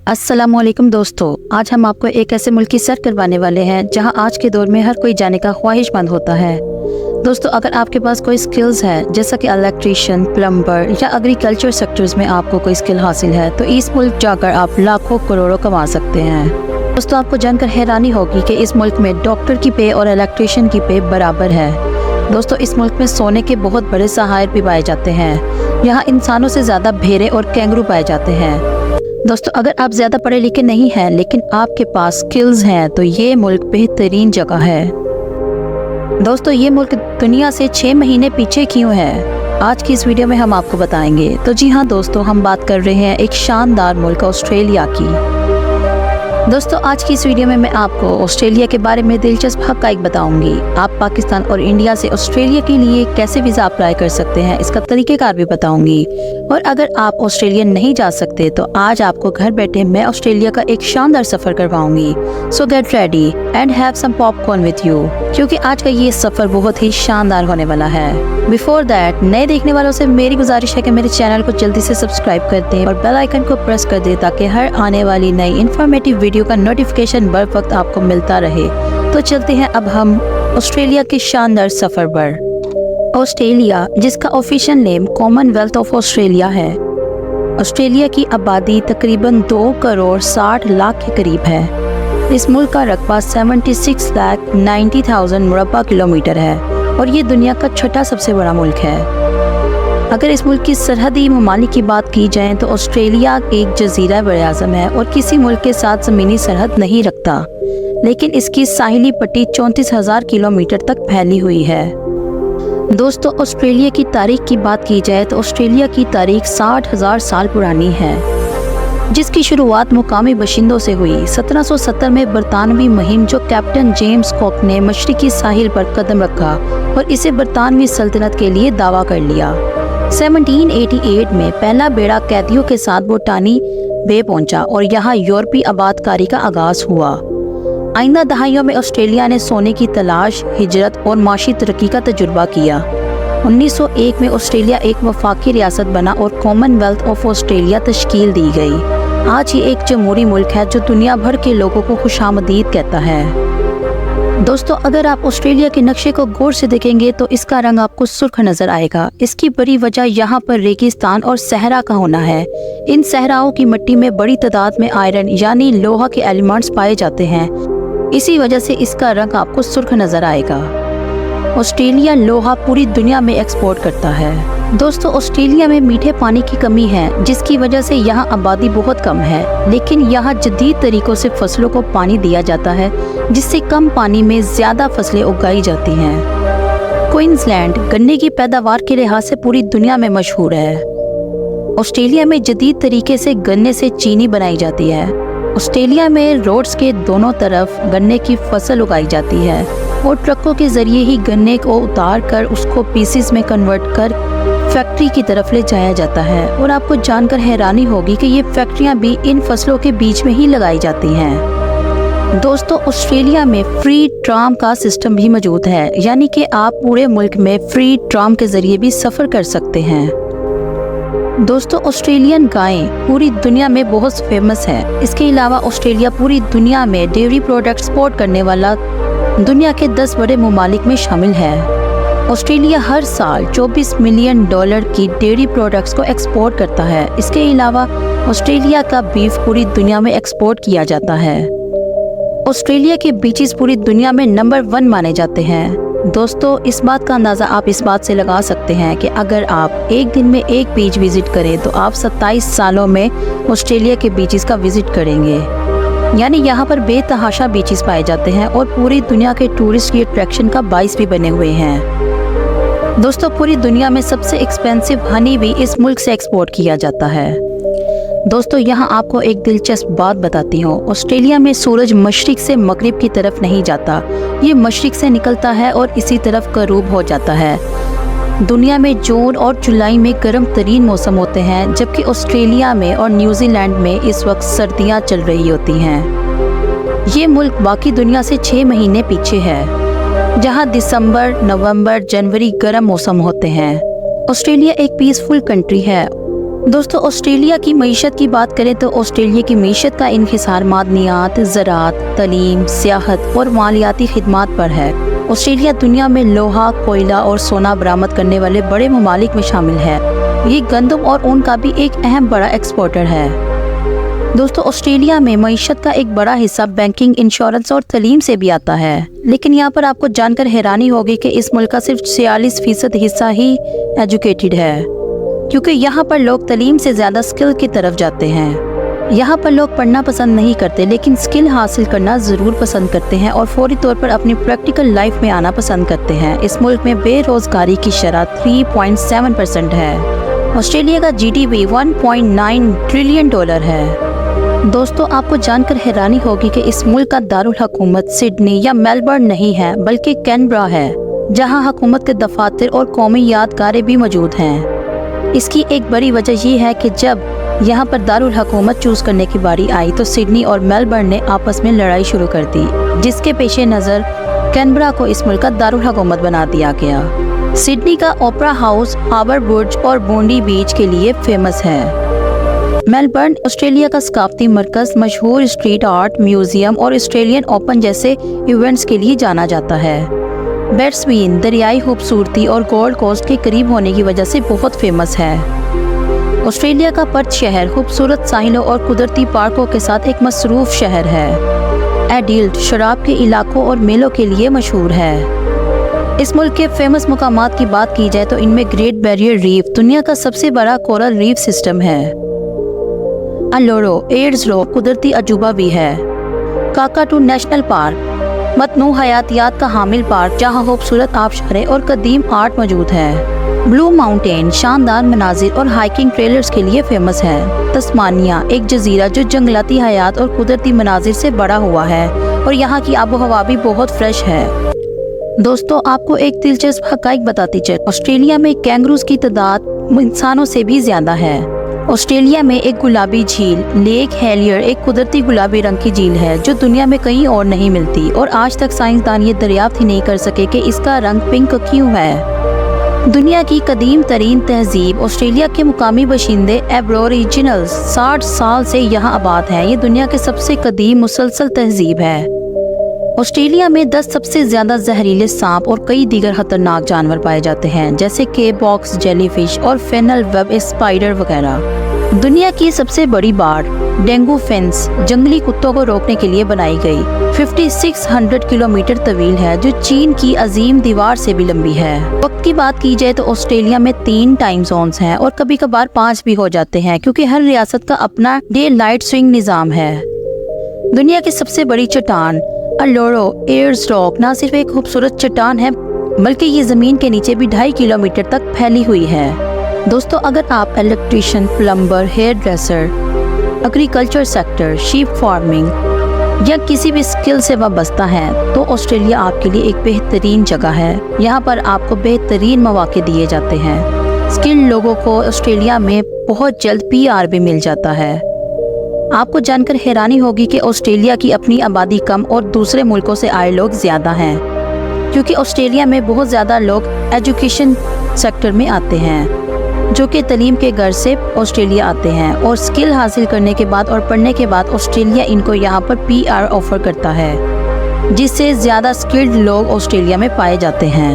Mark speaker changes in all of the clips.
Speaker 1: अस्सलामुअलैकुम दोस्तों, आज हम आपको एक ऐसे मुल्क की सैर करवाने वाले हैं जहां आज के दौर में हर कोई जाने का ख्वाहिशमंद होता है। दोस्तों, अगर आपके पास कोई स्किल्स है जैसा कि इलेक्ट्रीशियन, प्लम्बर या एग्रीकल्चर सेक्टर्स में आपको कोई स्किल हासिल है तो इस मुल्क जाकर आप लाखों करोड़ों कमा सकते हैं। दोस्तों, आपको जानकर हैरानी होगी कि इस मुल्क में डॉक्टर की पे और इलेक्ट्रीशियन की पे बराबर है। दोस्तों, इस मुल्क में सोने के बहुत बड़े सहायर भी पाए जाते हैं। यहाँ इंसानों से ज़्यादा भेड़ें और कैंगरू पाए जाते हैं। दोस्तों, अगर आप ज़्यादा पढ़े लिखे नहीं हैं लेकिन आपके पास स्किल्स हैं तो ये मुल्क बेहतरीन जगह है। दोस्तों, ये मुल्क दुनिया से 6 महीने पीछे क्यों है, आज की इस वीडियो में हम आपको बताएंगे। तो जी हाँ दोस्तों, हम बात कर रहे हैं एक शानदार मुल्क ऑस्ट्रेलिया की। दोस्तों, आज की इस वीडियो में मैं आपको ऑस्ट्रेलिया के बारे में दिलचस्प हक़ाइक़ बताऊंगी। आप पाकिस्तान और इंडिया से ऑस्ट्रेलिया के लिए कैसे वीज़ा अप्लाई कर सकते हैं इसका तरीक़ेकार भी बताऊंगी। और अगर आप ऑस्ट्रेलिया नहीं जा सकते तो आज आपको घर बैठे मैं ऑस्ट्रेलिया का एक शानदार सफ़र करवाऊंगी। So get ready and have some popcorn with you, क्योंकि आज का ये सफ़र बहुत ही शानदार होने वाला है। बिफोर दैट, नए देखने वालों से मेरी गुजारिश है कि मेरे चैनल को जल्दी से सब्सक्राइब कर दें और बेल आइकन को प्रेस कर दें ताकि हर आने वाली नई इन्फॉर्मेटिव वीडियो का नोटिफिकेशन बर वक्त आपको मिलता रहे। तो चलते हैं अब हम ऑस्ट्रेलिया के शानदार सफ़र पर। ऑस्ट्रेलिया, जिसका official name Commonwealth of Australia है, ऑस्ट्रेलिया की आबादी तकरीबन 2 करोड़ 60 लाख के करीब है। इस मुल्क का रकबा 76,90,000 मुरब्बा किलोमीटर है और ये दुनिया का छठा सबसे बड़ा मुल्क है। अगर इस मुल्क की सरहदी ममालिक की बात की जाए तो ऑस्ट्रेलिया एक जजीरा बर-ए-आज़म है और किसी मुल्क के साथ ज़मीनी सरहद नहीं रखता, लेकिन इसकी साहिली पट्टी 34,000 किलोमीटर तक फैली हुई है। दोस्तों, ऑस्ट्रेलिया की तारीख की बात की जाए तो ऑस्ट्रेलिया की तारीख 60,000 साल पुरानी है, जिसकी शुरुआत मुकामी बशिंदों से हुई। 1770 में बरतानवी मुहिम जो कैप्टन जेम्स कुक ने मशरिकी साहिल पर कदम रखा और इसे बरतानवी सल्तनत के लिए दावा कर लिया। 1788 में पहला बेड़ा कैदियों के साथ बोटानी बे पहुंचा और यहाँ यूरोपीय आबादकारी का आगाज हुआ। आइंदा दहाइयों में ऑस्ट्रेलिया ने सोने की तलाश, हिजरत और माशी तरक्की का तजुर्बा किया। 1901 में ऑस्ट्रेलिया एक वफाकी रियासत बना और कॉमनवेल्थ ऑफ ऑस्ट्रेलिया तश्कील दी गई। आज ये एक जमहूरी मुल्क है जो दुनिया भर के लोगों को खुशामदीद कहता है। दोस्तों, अगर आप ऑस्ट्रेलिया के नक्शे को गौर से देखेंगे तो इसका रंग आपको सुर्ख नजर आएगा। इसकी बड़ी वजह यहाँ पर रेगिस्तान और सहरा का होना है। इन सहराओं की मिट्टी में बड़ी तादाद में आयरन यानी लोहा के एलिमेंट्स पाए जाते हैं, इसी वजह से इसका रंग आपको सुर्ख नजर आएगा। ऑस्ट्रेलिया लोहा पूरी दुनिया में एक्सपोर्ट करता है। दोस्तों, ऑस्ट्रेलिया में मीठे पानी की कमी है जिसकी वजह से यहाँ आबादी बहुत कम है, लेकिन यहाँ जदीद तरीकों से फसलों को पानी दिया जाता है जिससे कम पानी में ज़्यादा फसलें उगाई जाती हैं। क्वींसलैंड गन्ने की पैदावार के लिहाज से पूरी दुनिया में मशहूर है। ऑस्ट्रेलिया में जदीद तरीके से गन्ने से चीनी बनाई जाती है। ऑस्ट्रेलिया में रोड्स के दोनों तरफ गन्ने की फसल उगाई जाती है और ट्रकों के जरिए ही गन्ने को उतार कर उसको पीसेस में कन्वर्ट कर फैक्ट्री की तरफ ले जाया जाता है। और आपको जानकर हैरानी होगी कि ये फैक्ट्रियां भी इन फसलों के बीच में ही लगाई जाती हैं। दोस्तों, ऑस्ट्रेलिया में फ्री ट्राम का सिस्टम भी मौजूद है, यानी कि आप पूरे मुल्क में फ्री ट्राम के जरिए भी सफ़र कर सकते हैं। दोस्तों, ऑस्ट्रेलियन गायें पूरी दुनिया में बहुत फेमस है। इसके अलावा ऑस्ट्रेलिया पूरी दुनिया में डेयरी प्रोडक्ट एक्सपोर्ट करने वाला दुनिया के 10 बड़े ममालिक में शामिल है। ऑस्ट्रेलिया हर साल $24 मिलियन की डेयरी प्रोडक्ट्स को एक्सपोर्ट करता है। इसके अलावा ऑस्ट्रेलिया का बीफ पूरी दुनिया में एक्सपोर्ट किया जाता है। ऑस्ट्रेलिया के बीचेस पूरी दुनिया में नंबर 1 माने जाते हैं। दोस्तों, इस बात का अंदाज़ा आप इस बात से लगा सकते हैं कि अगर आप एक दिन में एक बीच विजिट करें तो आप 27 सालों में ऑस्ट्रेलिया के बीचेस का विजिट करेंगे। यानी यहाँ पर बेतहाशा बीचेस पाए जाते हैं और पूरी दुनिया के टूरिस्ट की अट्रैक्शन का बाइस भी बने हुए हैं। दोस्तों, पूरी दुनिया में सबसे एक्सपेंसिव हनी भी इस मुल्क से एक्सपोर्ट किया जाता है। दोस्तों, यहाँ आपको एक दिलचस्प बात बताती हूँ। ऑस्ट्रेलिया में सूरज मशरिक से मगरिब की तरफ नहीं जाता, ये मशरिक से निकलता है और इसी तरफ गरूब हो जाता है। दुनिया में जून और जुलाई में गर्म तरीन मौसम होते हैं, जबकि ऑस्ट्रेलिया में और न्यूजीलैंड में इस वक्त सर्दियाँ चल रही होती हैं। ये मुल्क बाकी दुनिया से 6 महीने पीछे है, जहाँ दिसंबर, नवंबर, जनवरी गर्म मौसम होते हैं। ऑस्ट्रेलिया एक पीसफुल कंट्री है दोस्तों, ऑस्ट्रेलिया की मईशत की बात करें तो ऑस्ट्रेलिया की मईशत का इन्हिसार मादनियात, ज़राअत, तलीम, सियाहत और मालियाती खिदमात पर है। ऑस्ट्रेलिया दुनिया में लोहा, कोयला और सोना बरामद करने वाले बड़े ममालिक में शामिल है। ये गंदम और ऊन का भी एक अहम बड़ा एक्सपोर्टर है। दोस्तों, ऑस्ट्रेलिया में मईशत का एक बड़ा हिस्सा बैंकिंग, इंश्योरेंस और तलीम से भी आता है। लेकिन यहाँ पर आपको जानकर हैरानी होगी कि इस मुल्क का सिर्फ 46% हिस्सा ही एजुकेटेड है, क्योंकि यहाँ पर लोग तलीम से ज़्यादा स्किल की तरफ जाते हैं। यहाँ पर लोग पढ़ना पसंद नहीं करते, लेकिन स्किल हासिल करना ज़रूर पसंद करते हैं और फौरी तौर पर अपनी प्रैक्टिकल लाइफ में आना पसंद करते हैं। इस मुल्क में बेरोज़गारी की शरह 3.7% है। ऑस्ट्रेलिया का GDP $1.9 ट्रिलियन है। दोस्तों, आपको जानकर हैरानी होगी कि इस मुल्क का दारुल हुकूमत सिडनी या मेलबर्न नहीं है, बल्कि कैनबरा है, जहां हुकूमत के दफातर और कौमी यादगारें भी मौजूद हैं। इसकी एक बड़ी वजह यह है कि जब यहां पर दारुल हुकूमत चूज़ करने की बारी आई तो सिडनी और मेलबर्न ने आपस में लड़ाई शुरू कर दी, जिसके पेश नज़र कैनबरा को इस मुल्क का दारुल हुकूमत बना दिया गया। सिडनी का ओपरा हाउस, हार्बर बुर्ज और बोंडी बीच के लिए फेमस है। मेलबर्न ऑस्ट्रेलिया का सकाफती मरकज, मशहूर स्ट्रीट आर्ट म्यूजियम और ऑस्ट्रेलियन ओपन जैसे इवेंट्स के लिए जाना जाता है। बैट्सवीन दरियाई खूबसूरती और गोल्ड कोस्ट के करीब होने की वजह से बहुत फेमस है। ऑस्ट्रेलिया का पर्थ शहर खूबसूरत साहिलों और कुदरती पार्कों के साथ एक मसरूफ शहर है। एडिलेड शराब के इलाकों और मेलों के लिए मशहूर है। इस मुल्क के फेमस मुकामात की बात की जाए तो इनमें ग्रेट बैरियर रीफ, दुनिया का सबसे बड़ा कोरल रीफ सिस्टम है। अलोरो एड्स रो कुदरती अजूबा भी है। काकाटू नेशनल पार्क मतनू हयातियात का हामिल पार्क, जहाँ खूबसूरत आबशारें और कदीम आर्ट मौजूद है। ब्लू माउंटेन शानदार मनाजिर और हाइकिंग ट्रेलर्स के लिए फेमस है। तस्मानिया एक जजीरा जो जंगलाती हयात और कुदरती मनाजिर से बड़ा हुआ है और यहाँ की आबो हवा भी बहुत फ्रेश है। दोस्तों, आपको एक दिलचस्प हकाइक बताती चल, ऑस्ट्रेलिया में कैंगरूज की तादाद इंसानों से भी ज्यादा है। ऑस्ट्रेलिया में एक गुलाबी झील लेक हेलियर एक कुदरती गुलाबी रंग की झील है जो दुनिया में कहीं और नहीं मिलती और आज तक साइंसदान ये दरियाफ्त ही नहीं कर सके कि इसका रंग पिंक क्यों है। दुनिया की कदीम तरीन तहजीब ऑस्ट्रेलिया के मुकामी बशिंदे एबोरिजिनल्स 60 साल से यहाँ आबाद हैं। ये दुनिया के सबसे कदीम मुसलसल तहजीब है। ऑस्ट्रेलिया में 10 सबसे ज्यादा जहरीले सांप और कई दीगर खतरनाक जानवर पाए जाते हैं, जैसे के बॉक्स जेलीफिश और फेनल वेब स्पाइडर वगैरह। दुनिया की सबसे बड़ी बाड़ डेंगू फेंस जंगली कुत्तों को रोकने के लिए बनाई गई 5600 किलोमीटर तवील है, जो चीन की अजीम दीवार से भी लंबी है। वक्त की बात की जाए तो ऑस्ट्रेलिया में 3 टाइम जोन्स हैं और कभी कभार 5 भी हो जाते हैं, क्योंकि हर रियासत का अपना डे लाइट स्विंग निज़ाम है। दुनिया की सबसे बड़ी चट्टान अलोरो एयर्स रॉक न सिर्फ एक खूबसूरत चट्टान है, बल्कि ये जमीन के नीचे भी 2.5 किलोमीटर तक फैली हुई है। दोस्तों, अगर आप electrician, plumber, hair dresser, agriculture sector, sheep farming या किसी भी स्किल से वाबस्ता हैं तो ऑस्ट्रेलिया आपके लिए एक बेहतरीन जगह है। यहाँ पर आपको बेहतरीन मौके दिए जाते हैं। स्किल्ड लोगों को ऑस्ट्रेलिया में बहुत जल्द PR भी मिल जाता है। आपको जानकर हैरानी होगी कि ऑस्ट्रेलिया की अपनी आबादी कम और दूसरे मुल्कों से आए लोग ज़्यादा हैं, क्योंकि ऑस्ट्रेलिया में बहुत ज़्यादा लोग एजुकेशन सेक्टर में आते हैं, जो कि तलीम के घर से ऑस्ट्रेलिया आते हैं और स्किल हासिल करने के बाद और पढ़ने के बाद ऑस्ट्रेलिया इनको यहाँ पर PR ऑफर करता है, जिससे ज़्यादा स्किल्ड लोग ऑस्ट्रेलिया में पाए जाते हैं।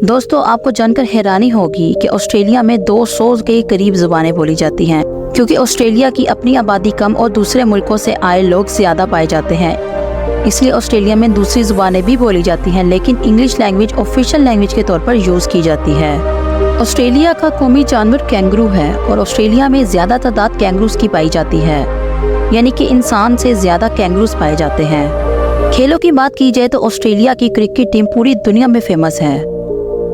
Speaker 1: दोस्तों, आपको जानकर हैरानी होगी कि ऑस्ट्रेलिया में 200 के करीब ज़ुबानें बोली जाती हैं, क्योंकि ऑस्ट्रेलिया की अपनी आबादी कम और दूसरे मुल्कों से आए लोग ज़्यादा पाए जाते हैं। इसलिए ऑस्ट्रेलिया में दूसरी ज़ुबानें भी बोली जाती हैं, लेकिन इंग्लिश लैंग्वेज ऑफिशियल लैंग्वेज के तौर पर यूज़ की जाती है। ऑस्ट्रेलिया का कौमी जानवर कैंगरू है और ऑस्ट्रेलिया में ज़्यादा तादाद कैंगरूज की पाई जाती है, यानी कि इंसान से ज़्यादा कैंगरूज पाए जाते हैं। खेलों की बात की जाए तो ऑस्ट्रेलिया की क्रिकेट टीम पूरी दुनिया में फेमस है।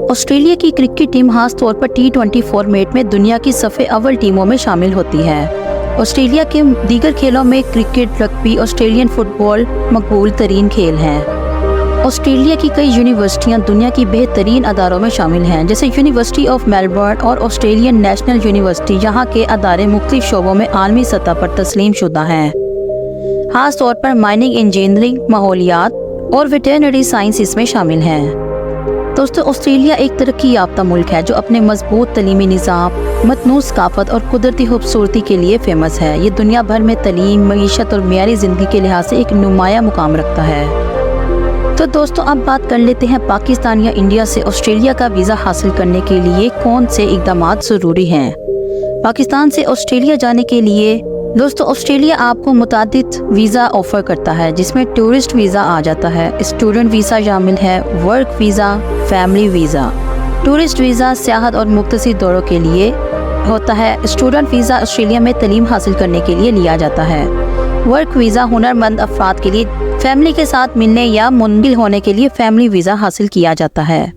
Speaker 1: ऑस्ट्रेलिया की क्रिकेट टीम खास तौर पर T20 फॉर्मेट में दुनिया की सफ़े अव्वल टीमों में शामिल होती है। ऑस्ट्रेलिया के दीगर खेलों में क्रिकेट, रग्बी, ऑस्ट्रेलियन फुटबॉल मकबूल तरीन खेल हैं। ऑस्ट्रेलिया की कई यूनिवर्सिटियां दुनिया की बेहतरीन अदारों में शामिल हैं, जैसे यूनिवर्सिटी ऑफ मेलबर्न और ऑस्ट्रेलियन नेशनल यूनिवर्सिटी। यहाँ के अदारे मुख्तलिफ शोबों में आलमी सतह पर तस्लीम शुदा हैं, खास तौर पर माइनिंग, इंजीनियरिंग, माहौलियात और वेटरनरी साइंस इसमें शामिल हैं। दोस्तों, ऑस्ट्रेलिया एक तरक्की याफ्ता मुल्क है जो अपने मजबूत तलीमी निज़ाम, मतनू सकाफत और कुदरती खूबसूरती के लिए फेमस है। ये दुनिया भर में तलीम, मईशत और मियारी ज़िंदगी के लिहाज से एक नुमाया मुकाम रखता है। तो दोस्तों अब बात कर लेते हैं पाकिस्तान या इंडिया से ऑस्ट्रेलिया का वीज़ा हासिल करने के लिए कौन से इक़दाम ज़रूरी हैं। पाकिस्तान से ऑस्ट्रेलिया जाने के लिए दोस्तों ऑस्ट्रेलिया आपको मुतादिद वीज़ा ऑफ़र करता है, जिसमें टूरिस्ट वीज़ा आ जाता है, स्टूडेंट वीज़ा शामिल है, work visa, family visa. Tourist visa सियाहत और मुख्तसर दौरों के लिए होता है। स्टूडेंट वीज़ा ऑस्ट्रेलिया में तालीम हासिल करने के लिए लिया जाता है। वर्क वीज़ा हुनरमंद अफराद के लिए, फैमिली के साथ मिलने या मुंदिल होने के लिए फैमिली वीज़ा हासिल किया जाता है।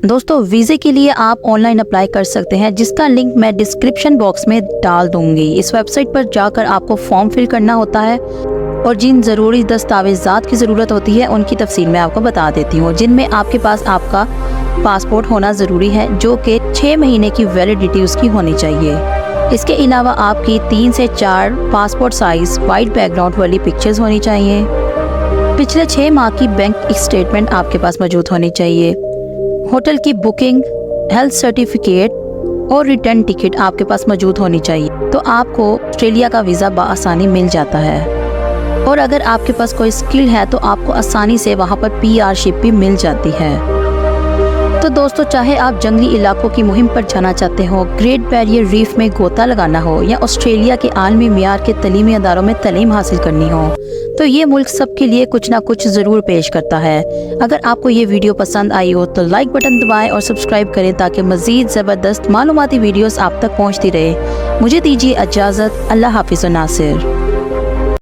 Speaker 1: दोस्तों वीज़े के लिए आप ऑनलाइन अप्लाई कर सकते हैं, जिसका लिंक मैं डिस्क्रिप्शन बॉक्स में डाल दूंगी। इस वेबसाइट पर जाकर आपको फॉर्म फिल करना होता है और जिन ज़रूरी दस्तावेज़ात की ज़रूरत होती है उनकी तफसील मैं आपको बता देती हूँ, जिनमें आपके पास आपका पासपोर्ट होना ज़रूरी है, जो कि 6 महीने की वैलिडिटी उसकी होनी चाहिए। इसके अलावा आपकी 3 से 4 पासपोर्ट साइज़ वाइट बैकग्राउंड वाली पिक्चर्स होनी चाहिए। पिछले 6 माह की बैंक स्टेटमेंट आपके पास मौजूद होनी चाहिए। होटल की बुकिंग, हेल्थ सर्टिफिकेट और रिटर्न टिकट आपके पास मौजूद होनी चाहिए, तो आपको ऑस्ट्रेलिया का वीज़ा बआसानी मिल जाता है। और अगर आपके पास कोई स्किल है तो आपको आसानी से वहाँ पर PR भी मिल जाती है। तो दोस्तों चाहे आप जंगली इलाकों की मुहिम पर जाना चाहते हो, ग्रेट बैरियर रीफ में गोता लगाना हो या ऑस्ट्रेलिया के आलमी मियार के तलीमी अदारों में तालीम हासिल करनी हो, तो ये मुल्क सबके लिए कुछ ना कुछ ज़रूर पेश करता है। अगर आपको ये वीडियो पसंद आई हो तो लाइक बटन दबाएं और सब्सक्राइब करें, ताकि मज़ीद ज़बरदस्त मालूमाती वीडियोस आप तक पहुँचती रहे। मुझे दीजिए इजाज़त। अल्लाह हाफिज़ नासिर।